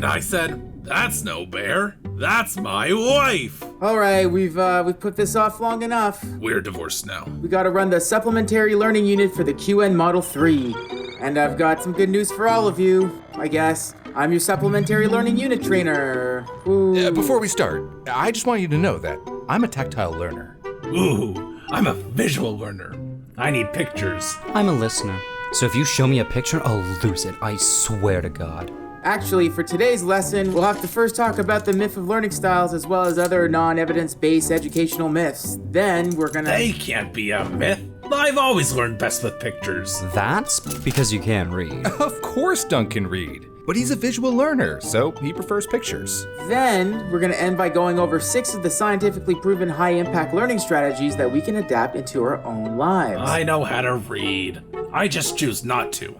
And I said, that's no bear. That's my wife. All right, we've put this off long enough. We're divorced now. We gotta run the supplementary learning unit for the QN Model 3. And I've got some good news for all of you, I guess. I'm your supplementary learning unit trainer. Before we start, I just want you to know that I'm a tactile learner. Ooh, I'm a visual learner. I need pictures. I'm a listener. So if you show me a picture, I'll lose it. I swear to God. Actually, for today's lesson, we'll have to first talk about the myth of learning styles as well as other non-evidence-based educational myths. Then we're gonna... They can't be a myth. I've always learned best with pictures. That's because you can't read. Of course Dunk can read, but he's a visual learner, so he prefers pictures. Then we're gonna end by going over 6 of the scientifically proven high-impact learning strategies that we can adapt into our own lives. I know how to read. I just choose not to,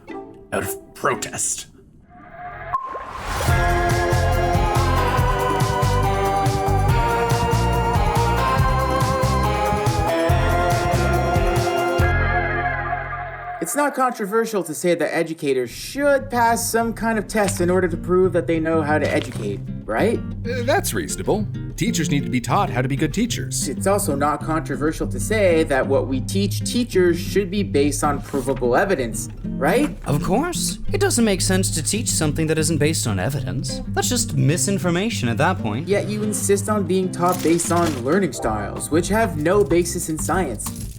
out of protest. It's not controversial to say that educators should pass some kind of test in order to prove that they know how to educate, right? That's reasonable. Teachers need to be taught how to be good teachers. It's also not controversial to say that what we teach teachers should be based on provable evidence, right? Of course. It doesn't make sense to teach something that isn't based on evidence. That's just misinformation at that point. Yet you insist on being taught based on learning styles, which have no basis in science.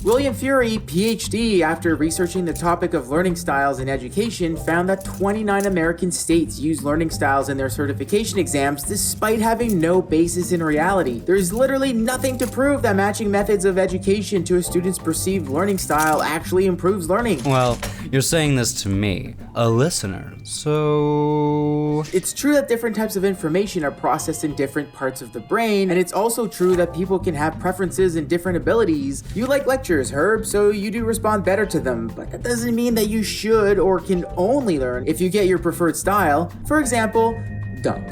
William Fury, PhD, after researching the topic of learning styles in education, found that 29 American states use learning styles in their certification exams despite having no basis in reality. There's literally nothing to prove that matching methods of education to a student's perceived learning style actually improves learning. Well, you're saying this to me, a listener, so... It's true that different types of information are processed in different parts of the brain, and it's also true that people can have preferences and different abilities. You like lectures, Herb, so you do respond better to them, but that doesn't mean that you should or can only learn if you get your preferred style. For example, Dunk.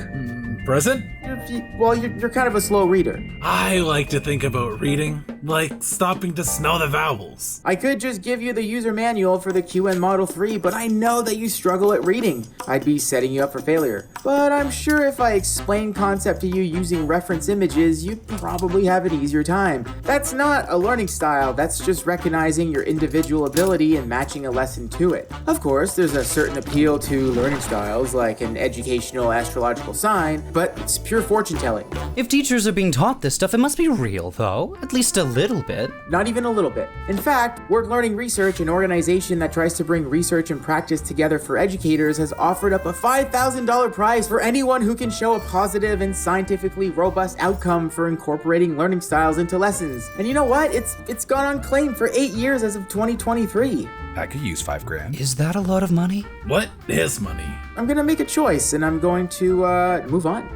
Present? You're kind of a slow reader. I like to think about reading like stopping to smell the vowels. I could just give you the user manual for the QN Model 3, but I know that you struggle at reading. I'd be setting you up for failure. But I'm sure if I explain concept to you using reference images, you'd probably have an easier time. That's not a learning style, that's just recognizing your individual ability and matching a lesson to it. Of course, there's a certain appeal to learning styles, like an educational astrological sign, but it's pure fortune telling. If teachers are being taught this stuff, it must be real, though. At least a little bit. Not even a little bit. In fact, Work Learning Research, an organization that tries to bring research and practice together for educators, has offered up a $5,000 prize for anyone who can show a positive and scientifically robust outcome for incorporating learning styles into lessons. And you know what? It's gone unclaimed for 8 years as of 2023. I could use $5,000. Is that a lot of money? What is money? I'm gonna make a choice and I'm going to move on.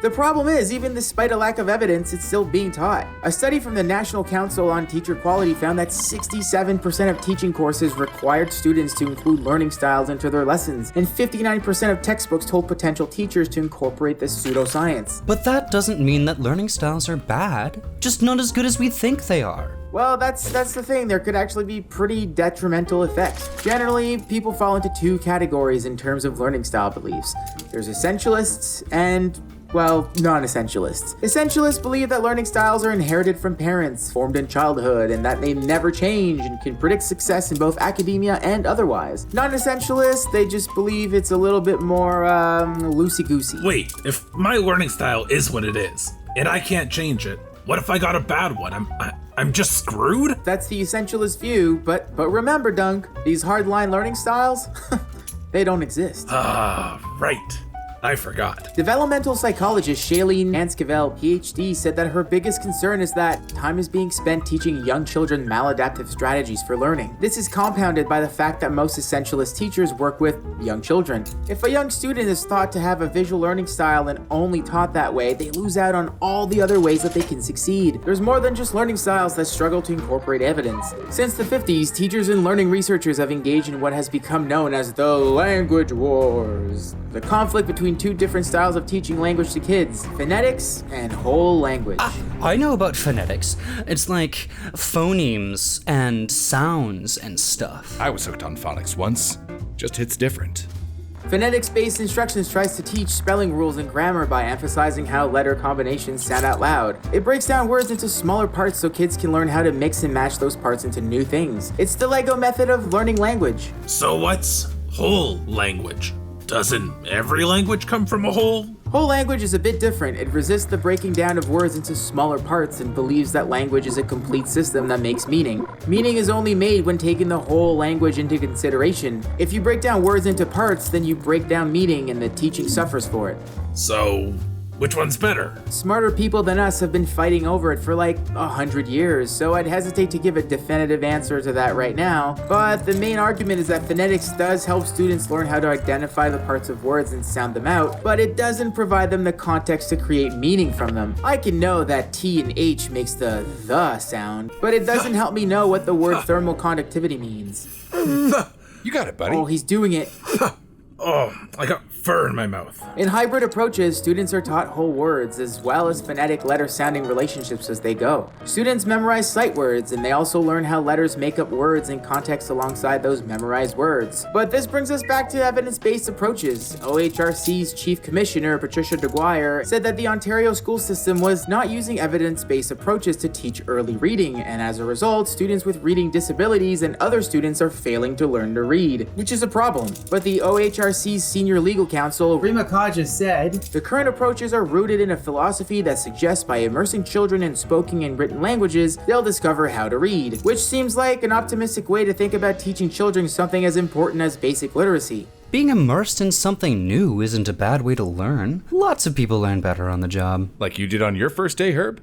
The problem is, even despite a lack of evidence, it's still being taught. A study from the National Council on Teacher Quality found that 67% of teaching courses required students to include learning styles into their lessons, and 59% of textbooks told potential teachers to incorporate this pseudoscience. But that doesn't mean that learning styles are bad, just not as good as we think they are. Well, that's the thing. There could actually be pretty detrimental effects. Generally, people fall into 2 categories in terms of learning style beliefs. There's essentialists and non-essentialists. Essentialists believe that learning styles are inherited from parents, formed in childhood, and that they never change and can predict success in both academia and otherwise. Non-essentialists, they just believe it's a little bit more, loosey-goosey. Wait, if my learning style is what it is, and I can't change it, what if I got a bad one? I'm just screwed? That's the essentialist view, but remember, Dunk, these hardline learning styles, they don't exist. Right. I forgot. Developmental psychologist Shailene Anskevel, PhD, said that her biggest concern is that time is being spent teaching young children maladaptive strategies for learning. This is compounded by the fact that most essentialist teachers work with young children. If a young student is thought to have a visual learning style and only taught that way, they lose out on all the other ways that they can succeed. There's more than just learning styles that struggle to incorporate evidence. Since the 50s, teachers and learning researchers have engaged in what has become known as the language wars. The conflict between 2 different styles of teaching language to kids, phonetics and whole language. I know about phonetics. It's like phonemes and sounds and stuff. I was hooked on phonics once. Just hits different. Phonetics-based instructions tries to teach spelling rules and grammar by emphasizing how letter combinations sound out loud. It breaks down words into smaller parts so kids can learn how to mix and match those parts into new things. It's the Lego method of learning language. So what's whole language? Doesn't every language come from a whole? Whole language is a bit different. It resists the breaking down of words into smaller parts and believes that language is a complete system that makes meaning. Meaning is only made when taking the whole language into consideration. If you break down words into parts, then you break down meaning and the teaching suffers for it. So, which one's better? Smarter people than us have been fighting over it for like 100 years, so I'd hesitate to give a definitive answer to that right now. But the main argument is that phonetics does help students learn how to identify the parts of words and sound them out, but it doesn't provide them the context to create meaning from them. I can know that T and H makes the sound, but it doesn't help me know what the word thermal conductivity means. You got it, buddy. Oh, he's doing it. Oh, I got fur in my mouth. In hybrid approaches, students are taught whole words as well as phonetic letter-sounding relationships as they go. Students memorize sight words, and they also learn how letters make up words in context alongside those memorized words. But this brings us back to evidence-based approaches. OHRC's Chief Commissioner, Patricia DeGuire, said that the Ontario school system was not using evidence-based approaches to teach early reading, and as a result, students with reading disabilities and other students are failing to learn to read, which is a problem. But the OHRC's senior legal counsel, Rima Kaja, said, the current approaches are rooted in a philosophy that suggests by immersing children in spoken and written languages, they'll discover how to read, which seems like an optimistic way to think about teaching children something as important as basic literacy. Being immersed in something new isn't a bad way to learn. Lots of people learn better on the job. Like you did on your first day, Herb?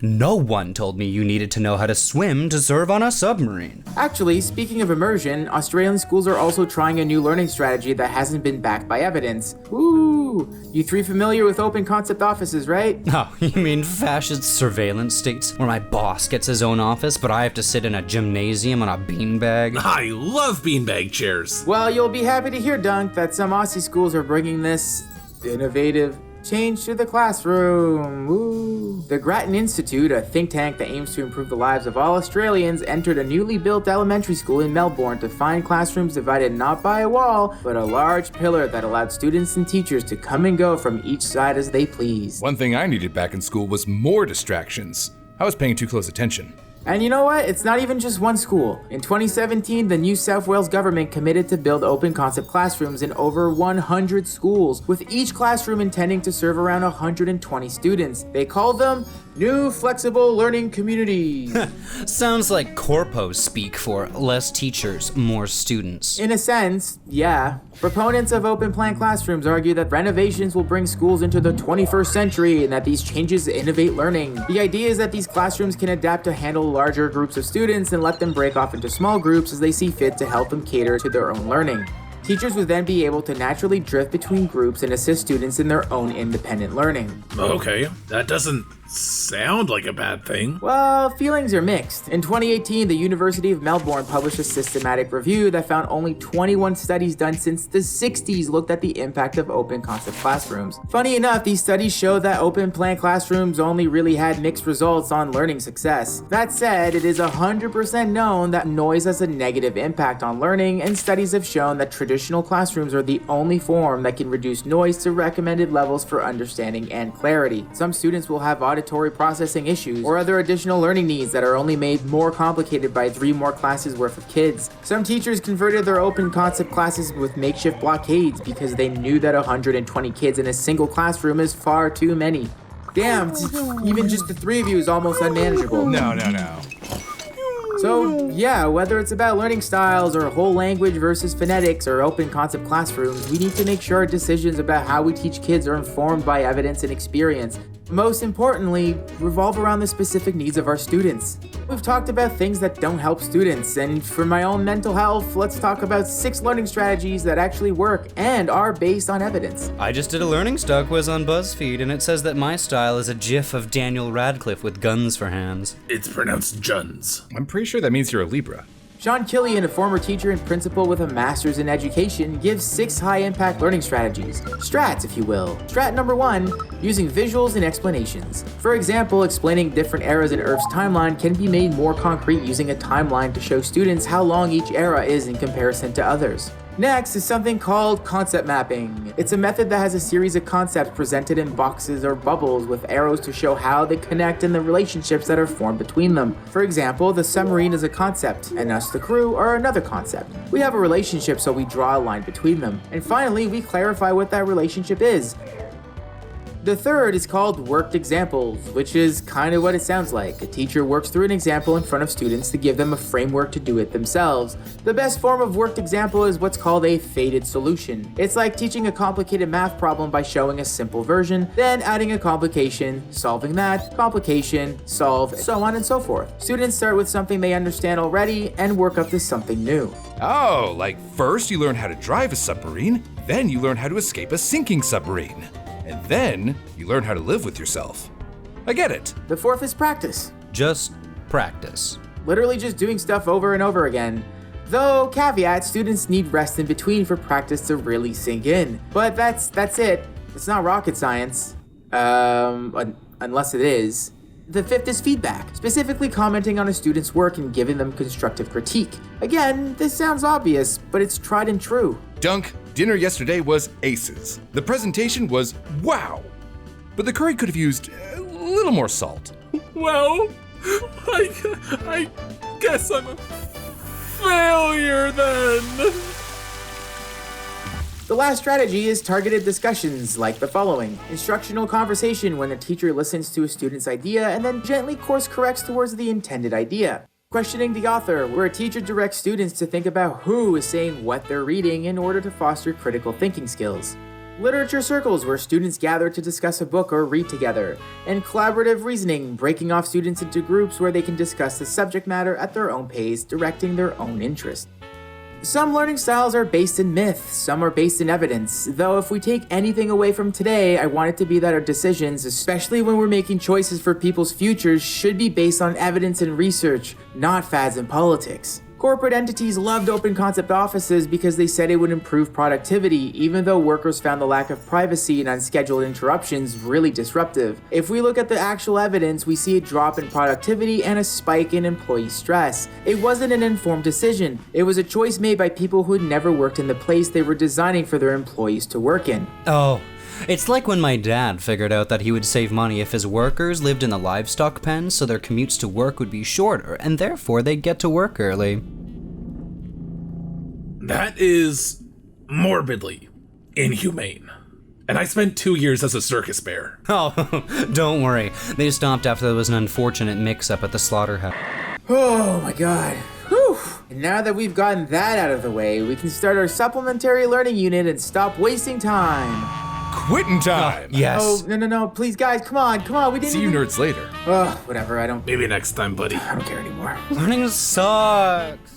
No one told me you needed to know how to swim to serve on a submarine. Actually, speaking of immersion, Australian schools are also trying a new learning strategy that hasn't been backed by evidence. Ooh, you three familiar with open concept offices, right? Oh, you mean fascist surveillance states where my boss gets his own office, but I have to sit in a gymnasium on a beanbag? I love beanbag chairs. Well, you'll be happy to hear, Dunk, that some Aussie schools are bringing this innovative change to the classroom. Ooh. The Grattan Institute, a think tank that aims to improve the lives of all Australians, entered a newly built elementary school in Melbourne to find classrooms divided not by a wall, but a large pillar that allowed students and teachers to come and go from each side as they please. One thing I needed back in school was more distractions. I was paying too close attention. And you know what? It's not even just one school. In 2017, the New South Wales government committed to build open concept classrooms in over 100 schools, with each classroom intending to serve around 120 students. They called them New Flexible Learning Communities. Sounds like corpo speak for less teachers, more students. In a sense, yeah. Proponents of open plan classrooms argue that renovations will bring schools into the 21st century and that these changes innovate learning. The idea is that these classrooms can adapt to handle larger groups of students and let them break off into small groups as they see fit to help them cater to their own learning. Teachers would then be able to naturally drift between groups and assist students in their own independent learning. Okay, that doesn't sound like a bad thing. Well, feelings are mixed. In 2018, the University of Melbourne published a systematic review that found only 21 studies done since the 60s looked at the impact of open concept classrooms. Funny enough, these studies show that open plan classrooms only really had mixed results on learning success. That said, it is 100% known that noise has a negative impact on learning, and studies have shown that traditional classrooms are the only form that can reduce noise to recommended levels for understanding and clarity. Some students will have auditory processing issues or other additional learning needs that are only made more complicated by 3 more classes worth of kids. Some teachers converted their open concept classes with makeshift blockades because they knew that 120 kids in a single classroom is far too many. Damn, even just the 3 of you is almost unmanageable. No. So yeah, whether it's about learning styles or whole language versus phonetics or open concept classrooms, we need to make sure our decisions about how we teach kids are informed by evidence and experience. Most importantly, revolve around the specific needs of our students. We've talked about things that don't help students, and for my own mental health, let's talk about 6 learning strategies that actually work and are based on evidence. I just did a learning style quiz on BuzzFeed, and it says that my style is a gif of Daniel Radcliffe with guns for hands. It's pronounced Juns. I'm pretty sure that means you're a Libra. Sean Killian, a former teacher and principal with a master's in education, gives 6 high-impact learning strategies. Strats, if you will. Strat number 1, using visuals and explanations. For example, explaining different eras in Earth's timeline can be made more concrete using a timeline to show students how long each era is in comparison to others. Next is something called concept mapping. It's a method that has a series of concepts presented in boxes or bubbles with arrows to show how they connect and the relationships that are formed between them. For example, the submarine is a concept, and us, the crew, are another concept. We have a relationship, so we draw a line between them. And finally, we clarify what that relationship is. The third is called worked examples, which is kind of what it sounds like. A teacher works through an example in front of students to give them a framework to do it themselves. The best form of worked example is what's called a fated solution. It's like teaching a complicated math problem by showing a simple version, then adding a complication, solving that, complication, solve, so on and so forth. Students start with something they understand already and work up to something new. Oh, like first you learn how to drive a submarine, then you learn how to escape a sinking submarine. And then you learn how to live with yourself. I get it. The fourth is practice. Just practice. Literally just doing stuff over and over again. Though, caveat, students need rest in between for practice to really sink in. But that's it. It's not rocket science. Unless it is. The fifth is feedback, specifically commenting on a student's work and giving them constructive critique. Again, this sounds obvious, but it's tried and true. Dunk, dinner yesterday was aces. The presentation was wow. But the curry could have used a little more salt. Well, I guess I'm a failure then. The last strategy is targeted discussions, like the following. Instructional conversation, when a teacher listens to a student's idea and then gently course corrects towards the intended idea. Questioning the author, where a teacher directs students to think about who is saying what they're reading in order to foster critical thinking skills. Literature circles, where students gather to discuss a book or read together. And collaborative reasoning, breaking off students into groups where they can discuss the subject matter at their own pace, directing their own interest. Some learning styles are based in myth, some are based in evidence, though if we take anything away from today, I want it to be that our decisions, especially when we're making choices for people's futures, should be based on evidence and research, not fads and politics. Corporate entities loved open concept offices because they said it would improve productivity, even though workers found the lack of privacy and unscheduled interruptions really disruptive. If we look at the actual evidence, we see a drop in productivity and a spike in employee stress. It wasn't an informed decision. It was a choice made by people who had never worked in the place they were designing for their employees to work in. Oh, it's like when my dad figured out that he would save money if his workers lived in the livestock pen, so their commutes to work would be shorter, and therefore they'd get to work early. That is morbidly inhumane. And I spent 2 years as a circus bear. Oh, don't worry. They stopped after there was an unfortunate mix-up at the slaughterhouse. Oh my god. Whew. And now that we've gotten that out of the way, we can start our supplementary learning unit and stop wasting time. Quitting time. Yes. Oh, no, please guys, come on, we didn't See you even... nerds later. Ugh, whatever, I don't Maybe next time, buddy. care anymore. Learning sucks.